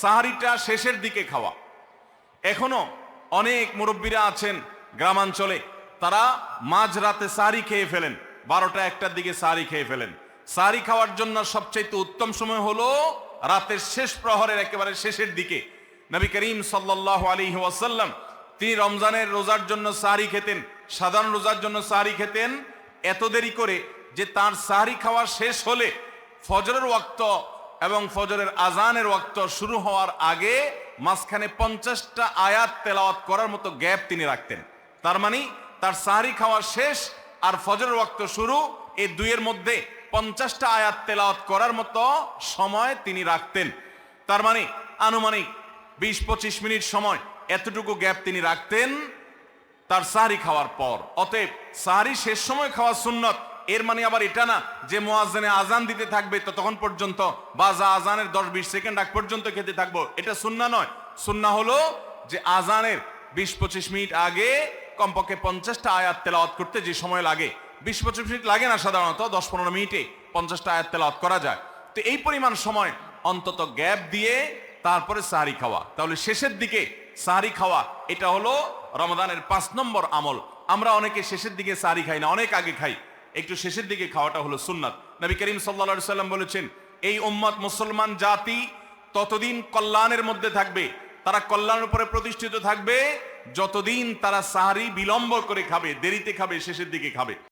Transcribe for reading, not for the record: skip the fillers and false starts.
সাহারিটা শেষের দিকে খাওয়া। এখনো অনেক মুরব্বীরা আছেন গ্রামাঞ্চলে, তারা মাঝরাতে সাহারি খেয়ে ফেলেন, 12টা-1টার দিকে সাহারি খেয়ে ফেলেন। সাহারি খাওয়ার জন্য সবচাইতে উত্তম সময় হলো রাতের শেষ প্রহরের একেবারে শেষের দিকে। নবী করিম সাল্লাল্লাহু আলাইহি ওয়াসাল্লাম তিনি রমজানের রোজার জন্য সাহারি খেতেন, সাধারণ রোজার জন্য সাহারি খেতেন এত দেরি করে যে তার সাহারি খাওয়া শেষ হলে ফজরের ওয়াক্ত এবং ফজরের আজানের ওয়াক্ত শুরু হওয়ার আগে মাঝখানে 50টা আয়াত তেলাওয়াত করার মতো গ্যাপ তিনি রাখতেন। তার মানে তার সাহারি খাওয়া শেষ আর ফজরের ওয়াক্ত শুরু, এই দুইয়ের মধ্যে 50টা আয়াত তেলাওয়াত করার মতো সময় তিনি রাখতেন। তার মানে আনুমানিক 20-25 মিনিট সময় এতটুকু গ্যাপ তিনি রাখতেন তার সাহারি খাওয়ার পর। অতএব সাহারি শেষ সময় খাওয়া সুন্নত। এর মানে আবার এটা না যে মুয়াজ্জিনে আজান দিতে থাকবে ততক্ষণ পর্যন্ত, বাজা আজানের 10-20 সেকেন্ড আগ পর্যন্ত খেতে থাকবো, এটা সুন্নাহ নয়। সুন্নাহ হলো যে আজানের 20-25 মিনিট আগে কমপক্ষে 50টা আয়াত তেলাওয়াত করতে যে সময় লাগে, 20-25 মিনিট লাগে না, সাধারণত 10-15 মিনিটে 50টা আয়াত তেলাওয়াত করা যায়। তো এই পরিমাণ সময় অন্তত গ্যাপ দিয়ে তারপরে সাহারি খাওয়া। তাহলে শেষের দিকে সাহারি খাওয়া এটা হলো রমাদানের 5 নম্বর আমল। আমরা অনেকে শেষের দিকে সাহারি খাই না, অনেক আগে খাই। একটু শেষের দিকে খাওয়াটা হলো সুন্নাত। নবী করিম সাল্লাল্লাহু আলাইহি সাল্লাম বলেছেন, এই উম্মত মুসলমান জাতি ততদিন কল্যাণের মধ্যে থাকবে, তারা কল্যাণের উপরে প্রতিষ্ঠিত থাকবে যতদিন তারা সাহারি বিলম্ব করে খাবে, দেরিতে খাবে, শেষের দিকে খাবে।